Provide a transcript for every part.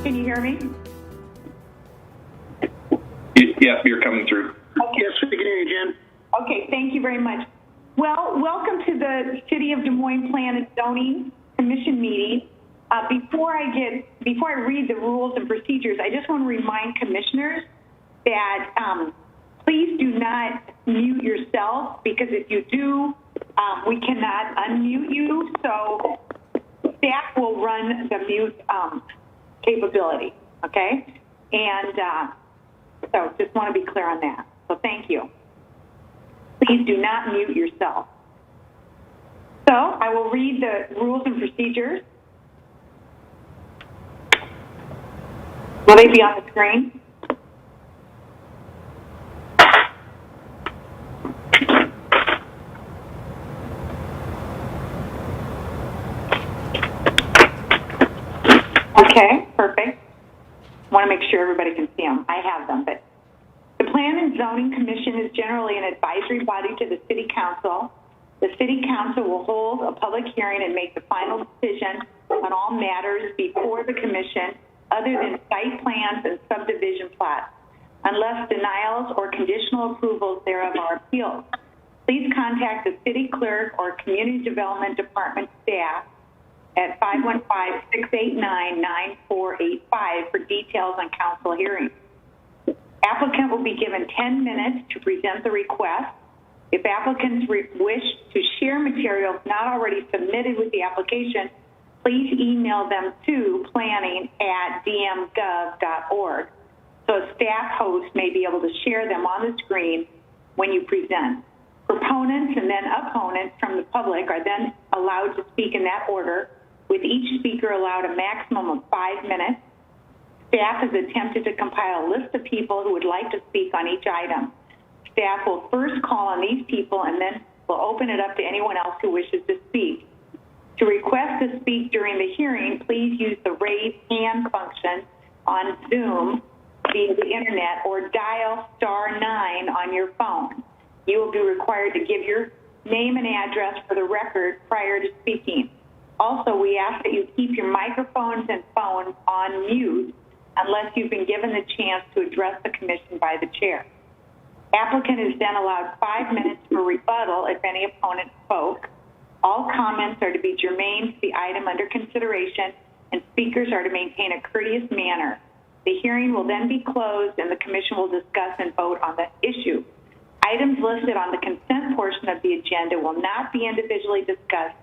Can you hear me? Yeah, you're coming through. Okay. Yes, we can hear you, Jen. Okay, thank you very much. Well, welcome to the City of Des Moines Plan and Zoning Commission meeting. Before I read the rules and procedures, I just want to remind commissioners that please do not mute yourself, because if you do, we cannot unmute you. So staff will run the mute capability, okay? And so just want to be clear on that. So thank you. Please do not mute yourself. So I will read the rules and procedures. Will they be on the screen? Okay, perfect. Want to make sure everybody can see them. I have them, but the Plan and Zoning Commission is generally an advisory body to the City Council. The City Council will hold a public hearing and make the final decision on all matters before the Commission, other than site plans and subdivision plots, unless denials or conditional approvals thereof are appealed. Please contact the City Clerk or Community Development Department staff at 515-689-9485 for details on council hearings. Applicant will be given 10 minutes to present the request. If applicants wish to share materials not already submitted with the application, please email them to planning@dmgov.org so a staff host may be able to share them on the screen when you present. Proponents and then opponents from the public are then allowed to speak in that order, with each speaker allowed a maximum of 5 minutes. Staff has attempted to compile a list of people who would like to speak on each item. Staff will first call on these people and then will open it up to anyone else who wishes to speak. To request to speak during the hearing, please use the raise hand function on Zoom via the internet or dial *9 on your phone. You will be required to give your name and address for the record prior to speaking. Also, we ask that you keep your microphones and phones on mute unless you've been given the chance to address the commission by the chair. Applicant is then allowed 5 minutes for rebuttal if any opponent spoke. All comments are to be germane to the item under consideration, and speakers are to maintain a courteous manner. The hearing will then be closed and the commission will discuss and vote on the issue. Items listed on the consent portion of the agenda will not be individually discussed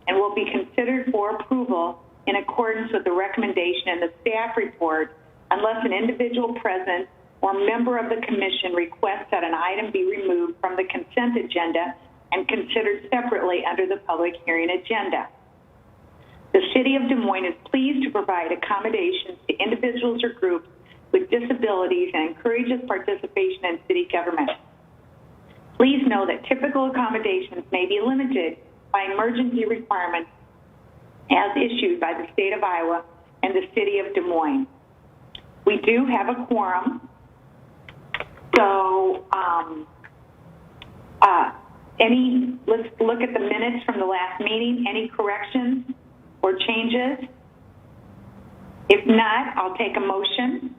and will be considered for approval in accordance with the recommendation in the staff report unless an individual present or member of the commission requests that an item be removed from the consent agenda and considered separately under the public hearing agenda. The City of Des Moines is pleased to provide accommodations to individuals or groups with disabilities and encourages participation in city government. Please know that typical accommodations may be limited by emergency requirements as issued by the state of Iowa and the City of Des Moines. We do have a quorum, so let's look at the minutes from the last meeting. Any corrections or changes? If not, I'll take a motion.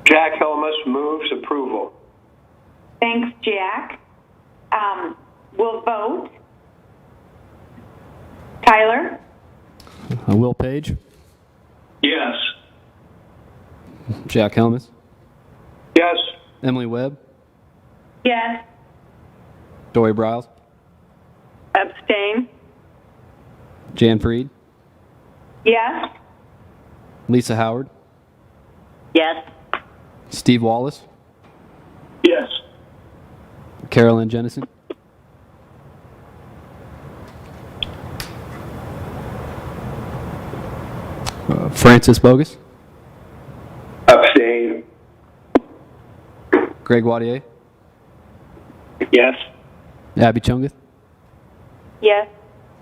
Jack Helmus moves approval. Thanks, Jack. We'll vote. Tyler? Will Page. Yes. Jack Helmus. Yes. Emily Webb. Yes. Dory Briles. Abstain. Jan Freed. Yes. Lisa Howard. Yes. Steve Wallace. Yes. Carolyn Jennison. Francis Bogus. Abstain. Greg Wadier. Yes. Abby Chunguth. Yes.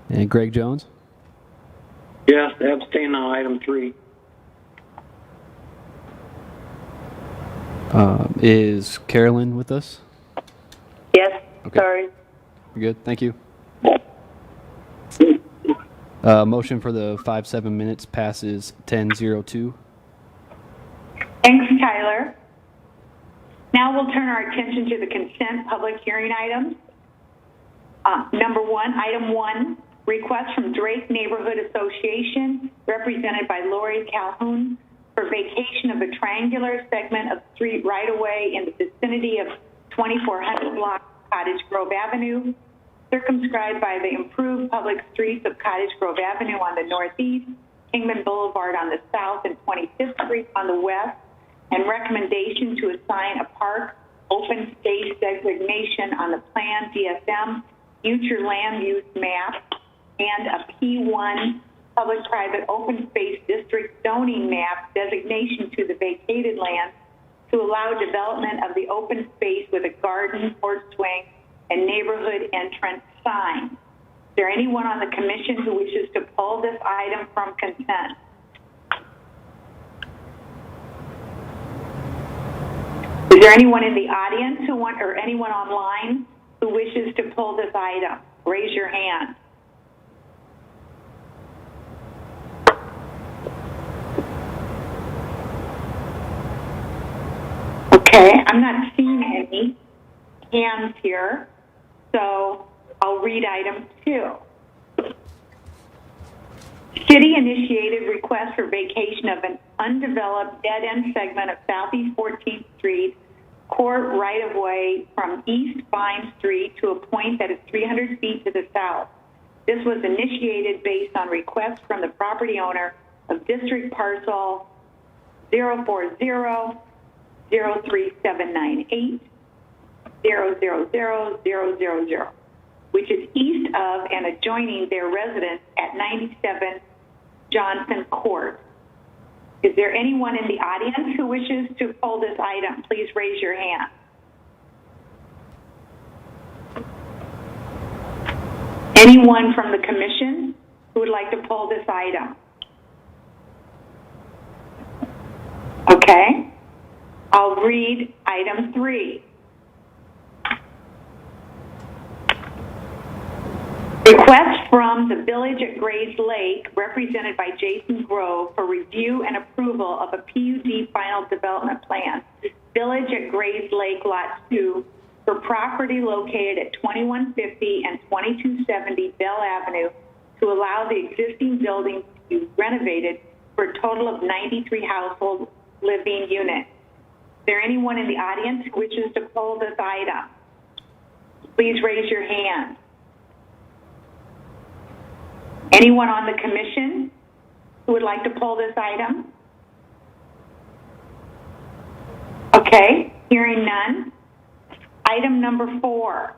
And Greg Jones. Yes, abstain on item 3. Is Carolyn with us? Yes. Okay. Sorry. You're good. Thank you. Motion for the 5-7 minutes passes 10-02. Thanks, Tyler. Now we'll turn our attention to the consent public hearing items. Number one, item one, request from Drake Neighborhood Association, represented by Lori Calhoun, for vacation of a triangular segment of street right-of-way in the vicinity of 2400 block Cottage Grove Avenue, circumscribed by the improved public streets of Cottage Grove Avenue on the northeast, Kingman Boulevard on the south, and 25th Street on the west, and recommendation to assign a park open space designation on the plan DSM future land use map and a P1 public-private open space district zoning map designation to the vacated land to allow development of the open space with a garden, porch swing, and neighborhood entrance sign. Is there anyone on the commission who wishes to pull this item from consent? Is there anyone in the audience or anyone online who wishes to pull this item? Raise your hand. Okay, I'm not seeing any hands here, so I'll read item 2. City-initiated request for vacation of an undeveloped dead-end segment of Southeast 14th Street, court right-of-way from East Vine Street to a point that is 300 feet to the south. This was initiated based on requests from the property owner of district parcel 040-03798 000-000, which is east of and adjoining their residence at 97 Johnson Court. Is there anyone in the audience who wishes to pull this item? Please raise your hand. Anyone from the commission who would like to pull this item? Okay. I'll read item 3. Request from the Village at Grays Lake, represented by Jason Grove, for review and approval of a PUD final development plan. Village at Grays Lake Lot 2 for property located at 2150 and 2270 Bell Avenue to allow the existing building to be renovated for a total of 93 household living units. Is there anyone in the audience who wishes to pull this item? Please raise your hand. Anyone on the commission who would like to pull this item? Okay, hearing none. Item number 4.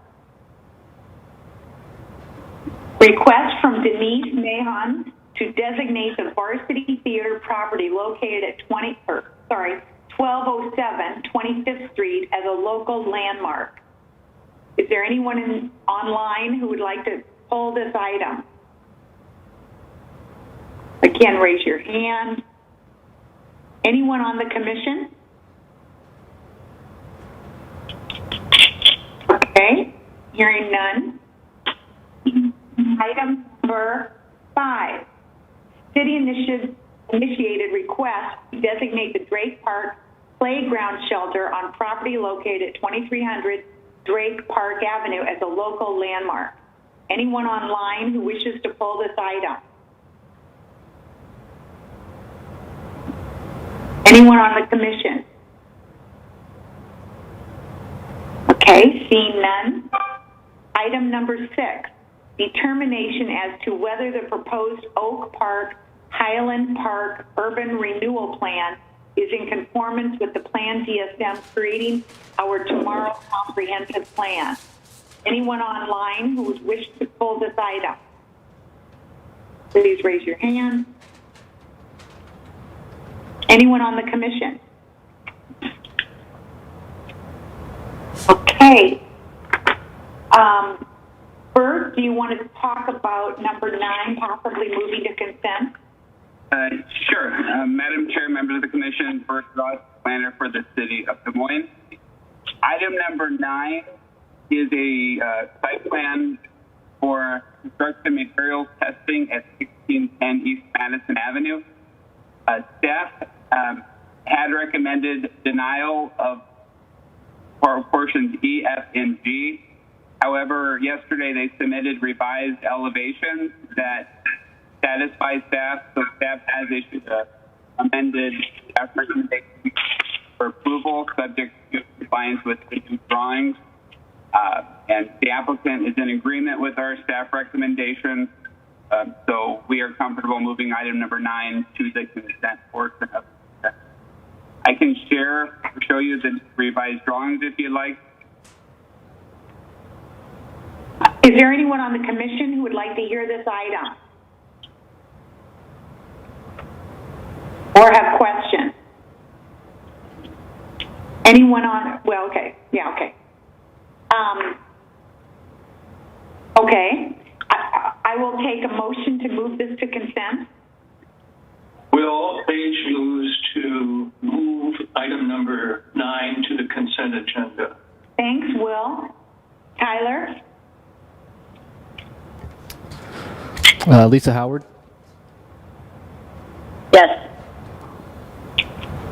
Request from Denise Mahon to designate the Varsity Theater property located at 1207 25th Street as a local landmark. Is there anyone online who would like to pull this item? Again, raise your hand. Anyone on the commission? Okay, hearing none. Item number 5. City initiated request to designate the Drake Park Playground Shelter on property located at 2300 Drake Park Avenue as a local landmark. Anyone online who wishes to pull this item? Anyone on the commission? Okay, seeing none. Item number 6, determination as to whether the proposed Oak Park, Highland Park Urban Renewal Plan is in conformance with the Plan DSM creating our Tomorrow Comprehensive Plan. Anyone online who would wish to pull this item? Please raise your hand. Anyone on the commission? Okay. Bert, do you want to talk about number 9, possibly moving to consent? Sure. Madam Chair, members of the Commission, Bert Ross, planner for the City of Des Moines. Item number 9 is a site plan for construction materials testing at 1810 East Madison Avenue. Staff had recommended denial of portions E, F, and G. However, yesterday they submitted revised elevations that satisfy staff, so staff has issued an amended staff recommendation for approval, subject to compliance with the new drawings. And the applicant is in agreement with our staff recommendation, so we are comfortable moving item number 9 to the consent portion of the consent. I can show you the revised drawings if you'd like. Is there anyone on the commission who would like to hear this item? Or have questions? Anyone on, well, okay, yeah, okay. Okay, I will take a motion to move this to consent. Will Page moves to move item number 9 to the consent agenda. Thanks, Will. Tyler? Lisa Howard, Yes.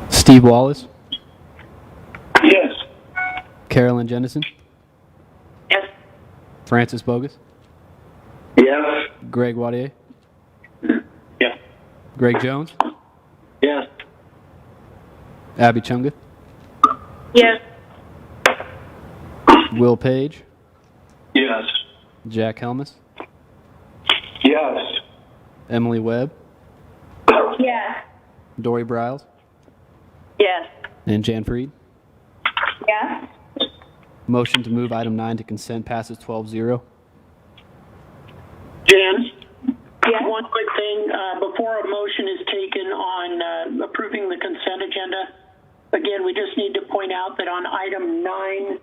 Steve Wallace, Yes. Carolyn Jennison, Yes. Francis Bogus, Yes. Greg Wadier, Yes. Greg Jones, Yes. Abby Chunga, Yes. Will Page, Yes. Jack Helmus, Yes. Emily Webb, Yes. Dory Briles, Yes. and Jan Freed. Yes. Motion to move item 9 to consent passes 12-0. Jan? Yes. One quick thing, before a motion is taken on approving the consent agenda, again, we just need to point out that on item 9,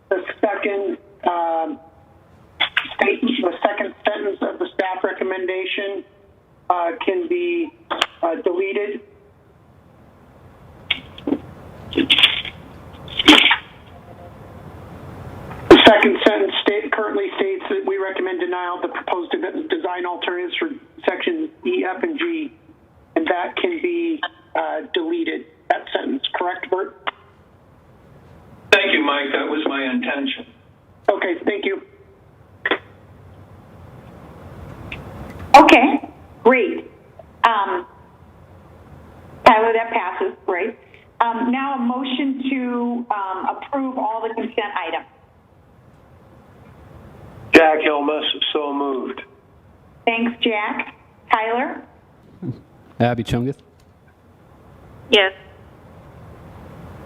the second sentence of the staff recommendation can be deleted. The second sentence currently states that we recommend denial of the proposed design alternatives for sections E, F, and G, and that can be deleted, that sentence, correct, Bert? Thank you, Mike. That was my intention. Okay, thank you. Okay, great. Tyler, that passes, great. Now a motion to approve all the consent items. Jack Helmus, so moved. Thanks, Jack. Tyler? Abby Chunga, Yes.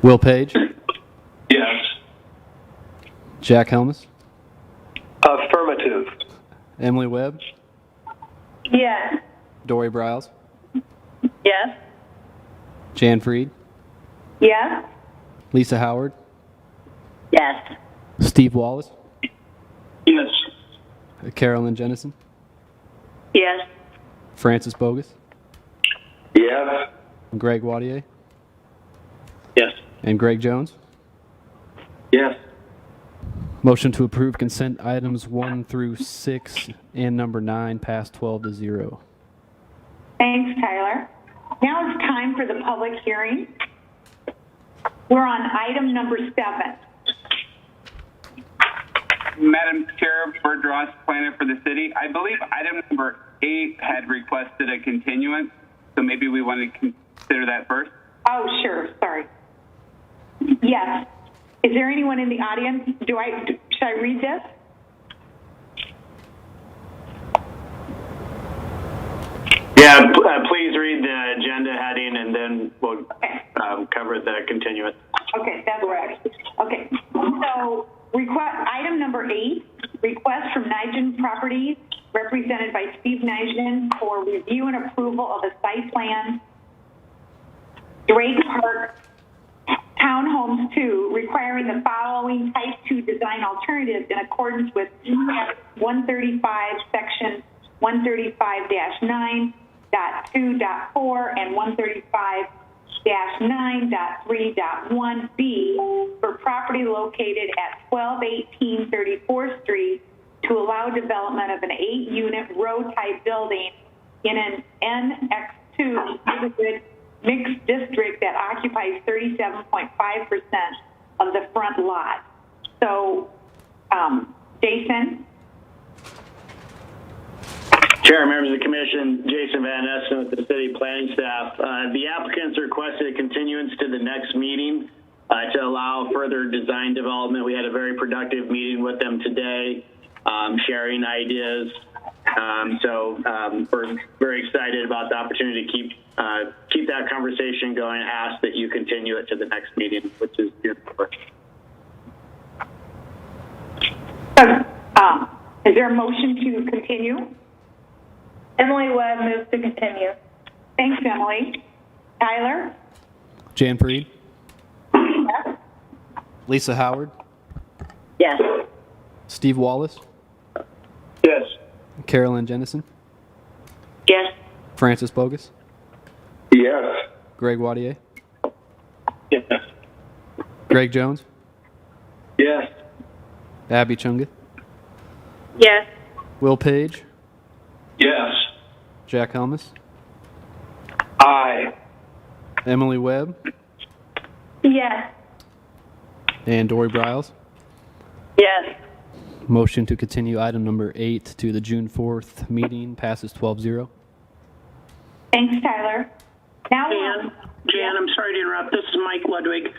Will Page, Yes. Jack Helmus, Affirmative. Emily Webb, Yes. Dory Briles, Yes. Jan Freed, Yes. Lisa Howard, Yes. Steve Wallace, Yes. Carolyn Jennison, Yes. Francis Bogus, Yes. Greg Wadier, Yes. and Greg Jones. Yes. Motion to approve consent items 1 through 6 and number 9 passed 12-0. Thanks, Tyler. Now it's time for the public hearing. We're on item number 7. Madam Chair, Bert Ross, planner for the city. I believe item number 8 had requested a continuance, so maybe we want to consider that first. Oh, sure, sorry. Yes. Is there anyone in the audience? Should I read this? Yeah, please read the agenda heading and then we'll cover the continuance. Okay, that's right. Okay, so item number 8, request from Nijgen Properties, represented by Steve Nijgen, for review and approval of a site plan, Drake Park Townhomes 2, requiring the following type 2 design alternatives in accordance with 135, section 135-9.2.4 and 135-9.3.1b for property located at 1218 34th Street to allow development of an 8-unit row-type building in an NX2 neighborhood mixed district that occupies 37.5% of the front lot. So, Jason? Chair, members of the commission, Jason Van Essen with the city planning staff. The applicants requested a continuance to the next meeting to allow further design development. We had a very productive meeting with them today, sharing ideas. We're very excited about the opportunity to keep that conversation going. Ask that you continue it to the next meeting, which is June 4th. Is there a motion to continue? Emily Webb moves to continue. Thanks, Emily. Tyler? Jan Freed, Yes. Lisa Howard, Yes. Steve Wallace, Yes. Carolyn Jennison, Yes. Francis Bogus, Yes. Greg Wadier, Yes. Greg Jones, Yes. Abby Chunga, Yes. Will Page, Yes. Jack Helmus, Aye. Emily Webb, Yes. and Dory Briles. Yes. Motion to continue item number 8 to the June 4th meeting passes 12-0. Thanks, Tyler. Now, Jan, I'm sorry to interrupt. This is Mike Ludwig.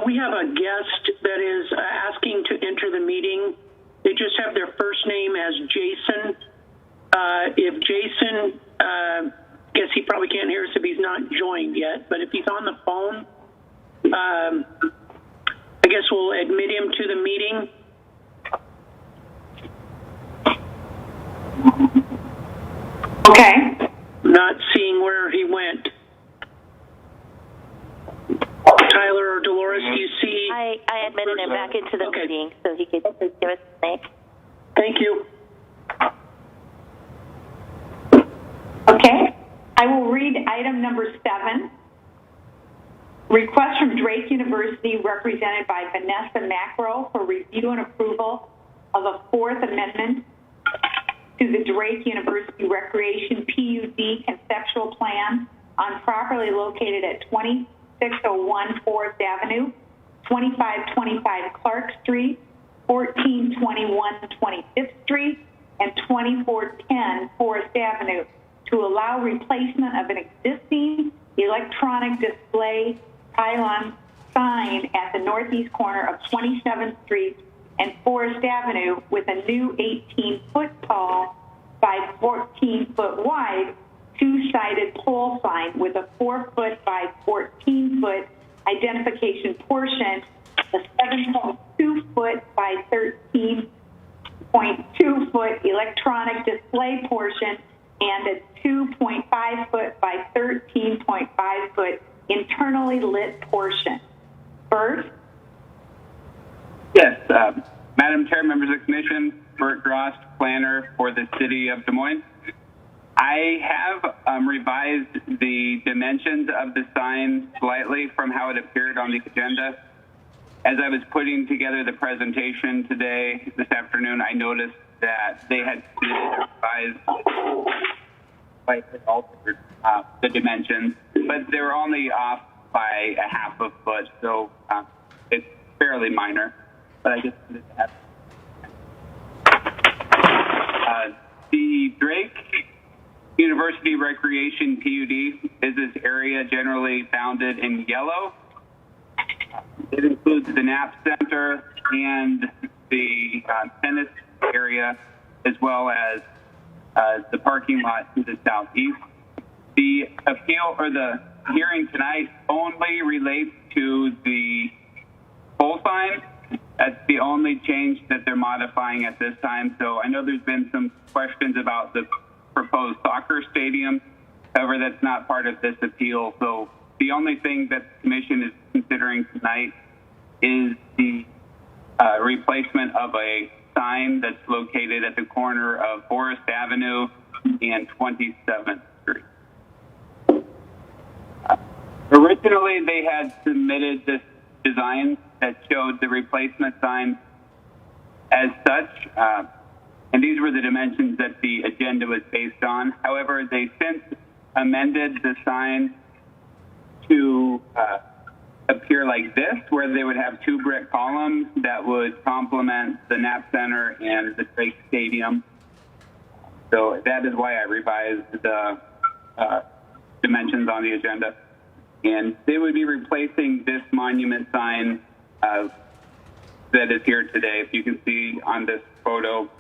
We have a guest that is asking to enter the meeting. They just have their first name as Jason. If Jason, guess he probably can't hear us if he's not joined yet, but if he's on the phone, I guess we'll admit him to the meeting. okay. Not seeing where he went. Tyler or Dolores, do you see? I admitted him back into the Okay. meeting so he could give us a name. Thank you. Okay. I will read item number 7. Request from Drake University represented by Vanessa Macro for review and approval of a 4th amendment to the Drake University Recreation PUD conceptual plan on property located at 2601 Forest Avenue, 2525 Clark Street, 1421 25th Street, and 2410 Forest Avenue to allow replacement of an existing electronic display pylon sign at the northeast corner of 27th Street and Forest Avenue with a new 18-foot tall by 14-foot wide two-sided pole sign with a 4-foot by 14-foot identification portion, a 7.2-foot by 13.2-foot electronic display portion, and a 2.5-foot by 13.5-foot internally lit portion. Bert? Yes, Madam Chair, members of the commission, Bert Grost, planner for the city of Des Moines. I have revised the dimensions of the sign slightly from how it appeared on the agenda. As I was putting together the presentation this afternoon, I noticed that they had revised, slightly altered the dimensions, but they were only off by a half a foot, so it's fairly minor. But I just wanted to add. The Drake University Recreation PUD is this area generally bounded in yellow. It includes the NAP Center and the tennis area, as well as the parking lot to the southeast. The appeal or the hearing tonight only relates to the pole sign. That's the only change that they're modifying at this time. So I know there's been some questions about the proposed soccer stadium. However, that's not part of this appeal. So the only thing that the commission is considering tonight is the replacement of a sign that's located at the corner of Forest Avenue and 27th Street. Originally, they had submitted this design that showed the replacement sign as such. and these were the dimensions that the agenda was based on. However, they since amended the sign to appear like this, where they would have 2 brick columns that would complement the Knapp Center and the Drake Stadium. So that is why I revised the dimensions on the agenda. And they would be replacing this monument sign that is here today. If you can see on this photo,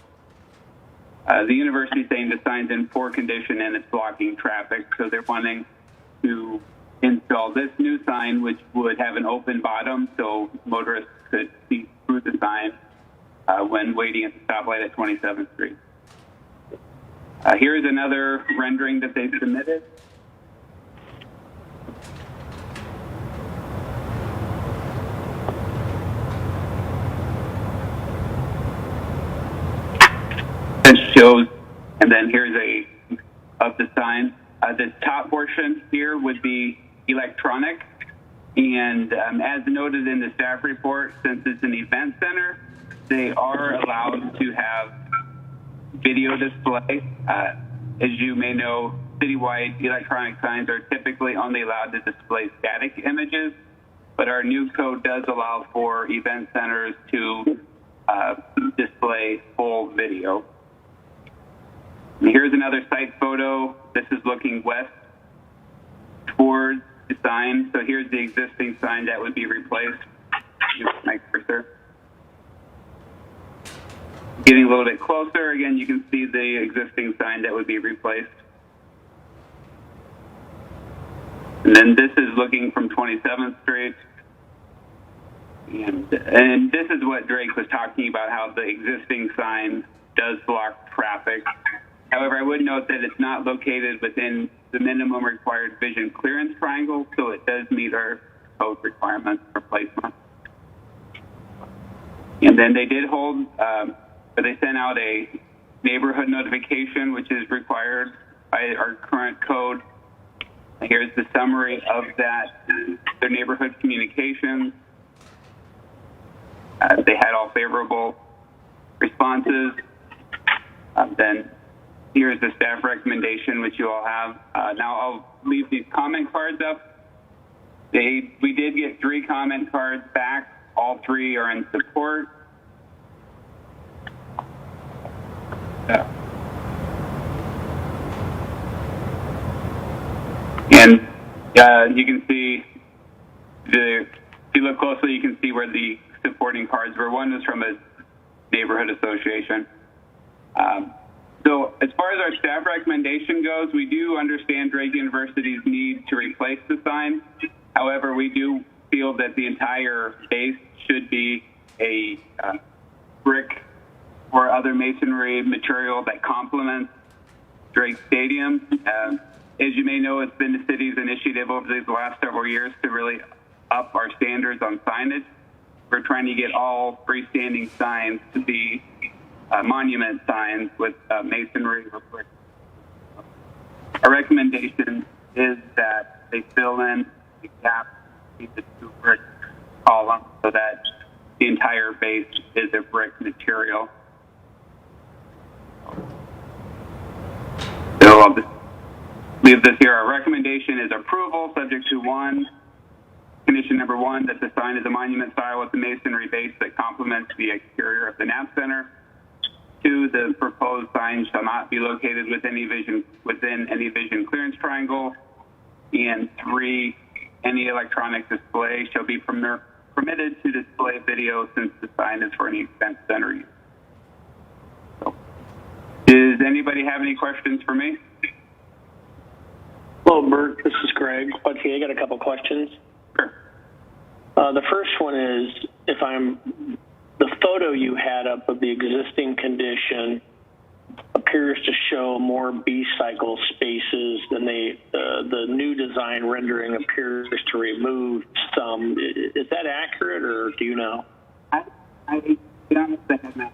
the university is saying the sign's in poor condition and it's blocking traffic. So they're wanting to install this new sign, which would have an open bottom so motorists could see through the sign when waiting at the stoplight at 27th Street. Here's another rendering that they submitted. This shows, and then here's of the sign. The top portion here would be electronic, and as noted in the staff report, since it's an event center, they are allowed to have video display. As you may know, citywide electronic signs are typically only allowed to display static images, but our new code does allow for event centers to display full video. And here's another site photo. This is looking west towards the sign. So here's the existing sign that would be replaced. My cursor. Getting a little bit closer, again, you can see the existing sign that would be replaced. And then this is looking from 27th Street. And this is what Drake was talking about, how the existing sign does block traffic. However, I would note that it's not located within the minimum required vision clearance triangle, so it does meet our code requirements for placement. And then they did hold, they sent out a neighborhood notification, which is required by our current code. Here's the summary of that, their neighborhood communications. They had all favorable responses. Then here's the staff recommendation, which you all have. Now I'll leave these comment cards up. We did get 3 comment cards back. All 3 are in support. And you can see, if you look closely, you can see where the supporting cards were. One was from a neighborhood association. So as far as our staff recommendation goes, we do understand Drake University's need to replace the sign. However, we do feel that the entire base should be a brick or other masonry material that complements Drake Stadium. As you may know, it's been the city's initiative over these last several years to really up our standards on signage. We're trying to get all freestanding signs to be monument signs with masonry or brick. Our recommendation is that they fill in the gap between the 2 brick columns so that the entire base is a brick material. So I'll just leave this here. Our recommendation is approval subject to condition number 1, that the sign is a monument style with the masonry base that complements the exterior of the Knapp Center. 2, the proposed sign shall not be located within any vision clearance triangle. And 3, any electronic display shall be permitted to display video since the sign is for any event center use. So, does anybody have any questions for me? Hello, Bert. This is Greg. Okay, I got a couple questions. Sure. The first one is, the photo you had up of the existing condition appears to show more B-cycle spaces than the new design rendering appears to remove some. Is that accurate, or do you know? I be honest, I have not.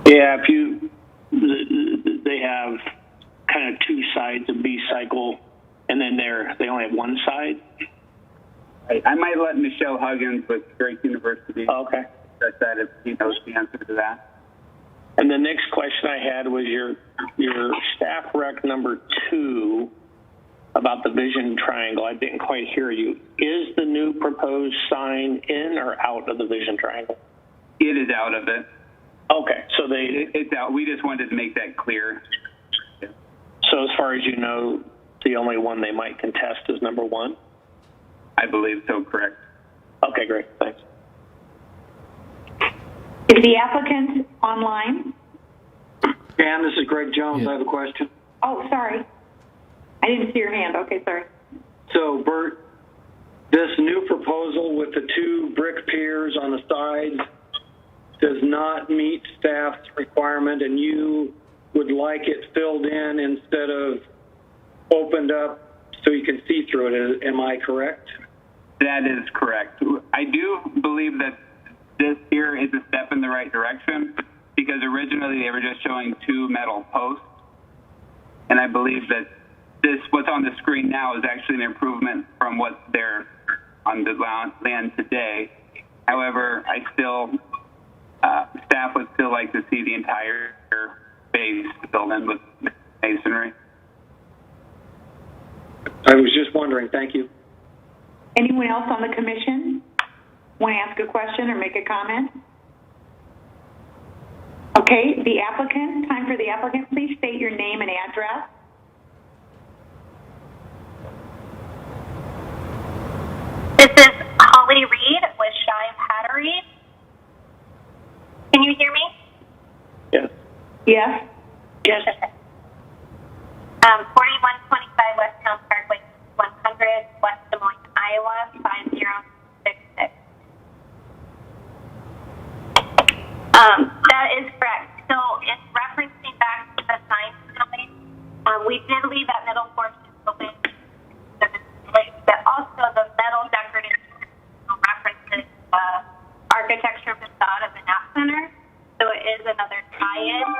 Yeah, they have kind of 2 sides of B-cycle, and then they only have 1 side. I might let Michelle Huggins with Drake University Okay. address that if he knows the answer to that. And the next question I had was your staff rec number 2 about the vision triangle. I didn't quite hear you. Is the new proposed sign in or out of the vision triangle? It is out of it. Okay, so It's out. We just wanted to make that clear. So as far as you know, the only one they might contest is number 1? I believe so, correct. Okay, great, thanks. Is the applicant online? Dan, this is Greg Jones. I have a question. Oh, sorry. I didn't see your hand. Okay, sorry. So, Bert, this new proposal with the 2 brick piers on the sides does not meet staff's requirement, and you would like it filled in instead of opened up so you can see through it. Am I correct? That is correct. I do believe that this here is a step in the right direction because originally they were just showing 2 metal posts. And I believe that what's on the screen now is actually an improvement from what's there on the land today. However, staff would still like to see the entire base filled in with masonry. I was just wondering. Thank you. Anyone else on the commission want to ask a question or make a comment? Okay, the applicant, time for the applicant. Please state your name and address. This is Holly Reed with Shy Pattery. Can you hear me? Yes. Yes. Yes. 4125 West Town Parkway, 100 West Des Moines, Iowa, 5066. That is correct. So it's referencing back to the sign tonight. We did leave that middle portion open, but also the metal decorative references architecture facade of the NAP Center. So it is another tie-in to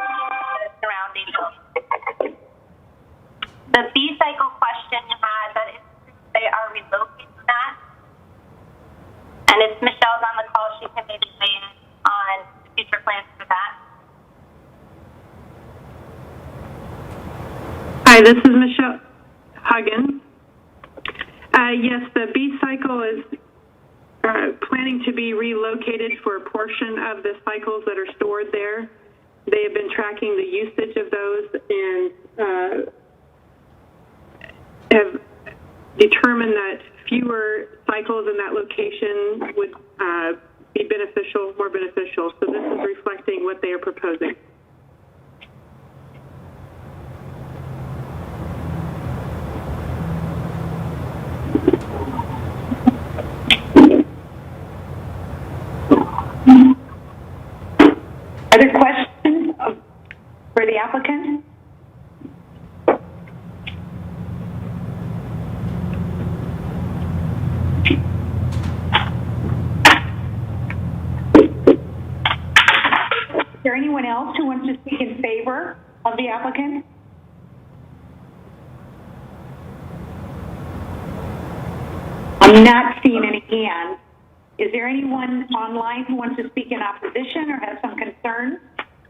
the surrounding building. The B-cycle question you had, that is, they are relocating that. And if Michelle's on the call, she can maybe weigh in on the future plans for that. Hi, this is Michelle Huggins. Yes, the B-cycle is planning to be relocated for a portion of the cycles that are stored there. They have been tracking the usage of those and have determined that fewer cycles in that location would be beneficial, more beneficial. So this is reflecting what they are proposing. Other questions for the applicant? Is there anyone else who wants to speak in favor of the applicant? I'm not seeing any hands. Is there anyone online who wants to speak in opposition or has some concerns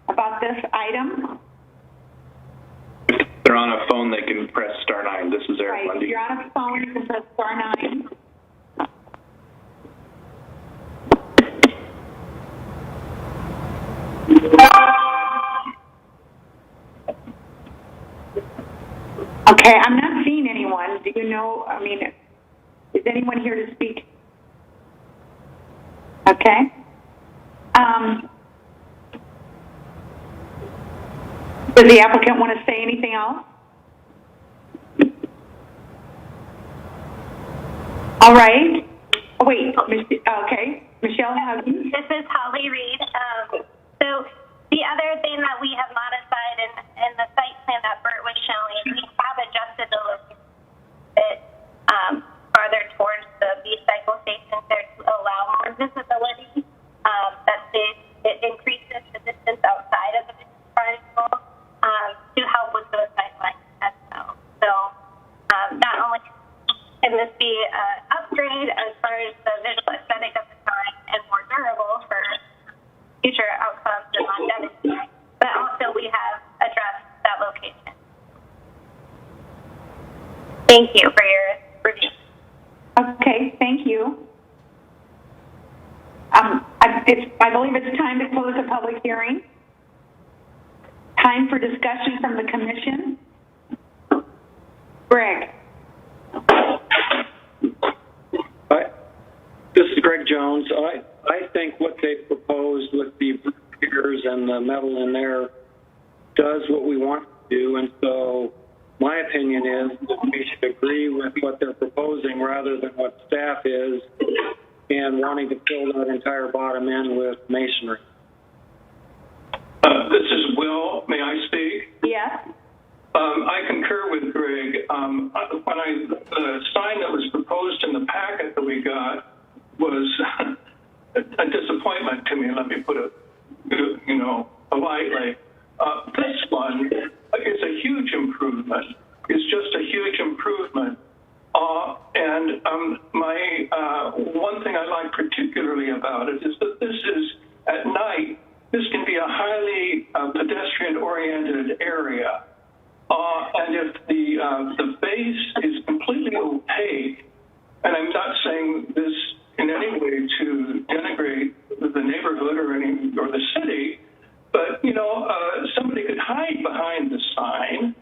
about this item? If they're on a phone, they can press *9. This is Eric Right. Lundy. If you're on a phone, you can press *9. Okay, I'm not seeing anyone. Do you know, is anyone here to speak? Okay. Does the applicant want to say anything else? All right. Oh, wait. Okay. Michelle, This is Holly Reed. So the other thing that we have modified in the site plan that Bert was showing, we have adjusted the location bit farther towards the B-cycle station there to allow more visibility. It increases the distance outside of the vision triangle to help with those sightlines as well. So not only can this be an upgrade as far as the visual aesthetic of the sign and more durable for future outcomes and longevity, but also we have addressed that location. Thank you for your review. Okay, thank you. I believe it's time to close the public hearing. Time for discussion from the commission. Greg. This is Greg Jones. I think what they proposed with the piers and the metal in there does what we want to do, and so my opinion is that we should agree with what they're proposing rather than what staff is and wanting to fill that entire bottom end with masonry. This is Will. May I speak? Yes. I concur with Greg. The sign that was proposed in the packet that we got was a disappointment to me. Let me put it, politely. This one is a huge improvement. It's just a huge improvement. And one thing I like particularly about it is that this is at night. This can be a highly pedestrian-oriented area. And if the base is completely opaque, and I'm not saying this in any way to denigrate the neighborhood or the city, but somebody could hide behind the sign,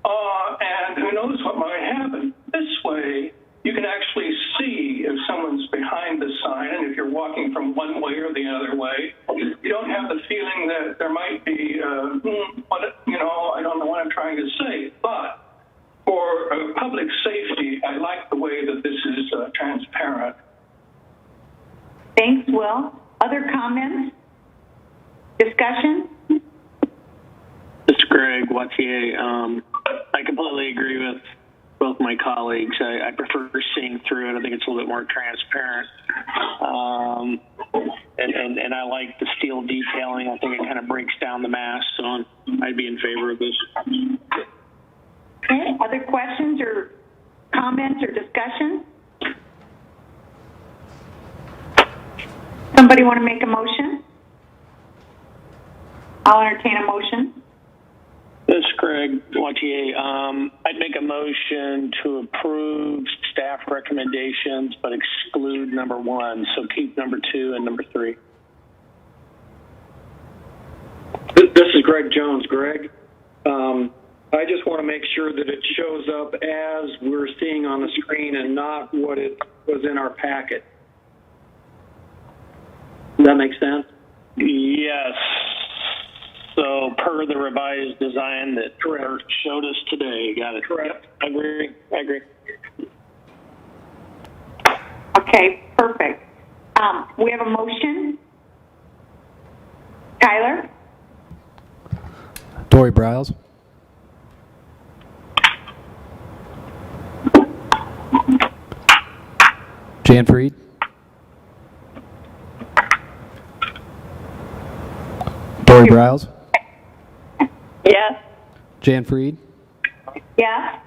and who knows what might happen. This way, you can actually see if someone's behind the sign, and if you're walking from one way or the other way, you don't have the feeling that there might be, I don't know what I'm trying to say. But for public safety, I like the way that this is transparent. Thanks, Will. Other comments? Discussion? This is Greg Wattier. I completely agree with both my colleagues. I prefer seeing through it. I think it's a little bit more transparent. And I like the steel detailing. I think it kind of breaks down the mass, so I'd be in favor of this. Okay. Other questions or comments or discussion? Somebody want to make a motion? I'll entertain a motion. This is Greg Wattier. I'd make a motion to approve staff recommendations, but exclude number 1. So keep number 2 and number 3. This is Greg Jones. Greg, I just want to make sure that it shows up as we're seeing on the screen and not what it was in our packet. Does that make sense? Yes. So per the revised design that Kurt showed us today. Got it. Correct. Yep, I agree. Okay, perfect. We have a motion. Tyler? Dory Browse. Jan Freed. Dory Browse. Yes. Jan Freed. Yes.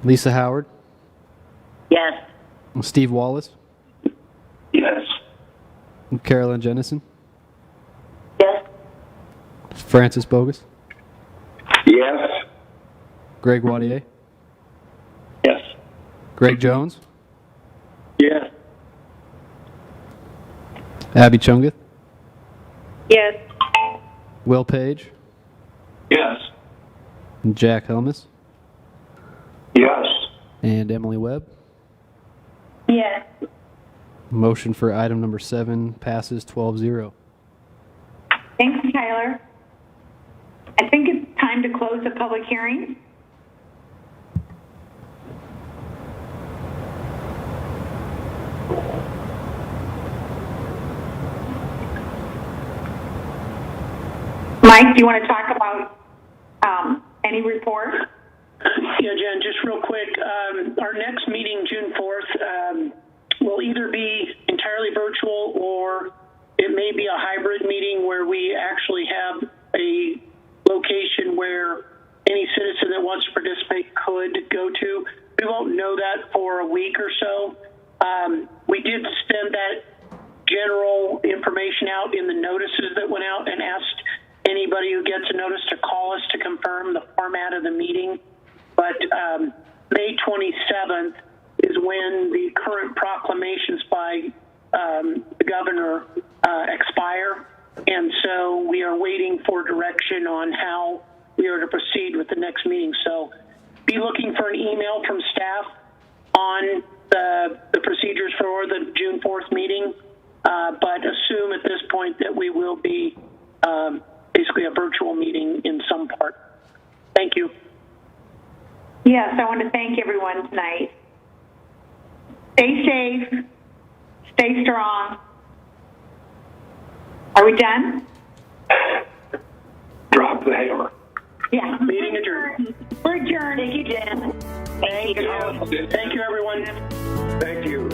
Lisa Howard. Yes. Steve Wallace. Yes. Carolyn Jennison. Yes. Francis Bogus. Yes. Greg Wattier. Yes. Greg Jones. Yes. Abby Chungeth. Yes. Will Page. Yes. Jack Helmus. Yes. And Emily Webb. Yes. Motion for item number 7 passes 12-0. Thanks, Tyler. I think it's time to close the public hearing. Mike, do you want to talk about any report? Yeah, Jen, just real quick. Our next meeting, June 4th, will either be entirely virtual or it may be a hybrid meeting where we actually have a location where any citizen that wants to participate could go to. We won't know that for a week or so. We did send that general information out in the notices that went out and asked anybody who gets a notice to call us to confirm the format of the meeting. But May 27th is when the current proclamations by the governor expire. And so we are waiting for direction on how we are to proceed with the next meeting. So be looking for an email from staff on the procedures for the June 4th meeting, but assume at this point that we will be basically a virtual meeting in some part. Thank you. Yes, I want to thank everyone tonight. Stay safe, stay strong. Are we done? Drop the hammer. Yeah. Meeting adjourned. We're adjourned. Thank you, Jen. Thank you. Thank you, everyone. Thank you.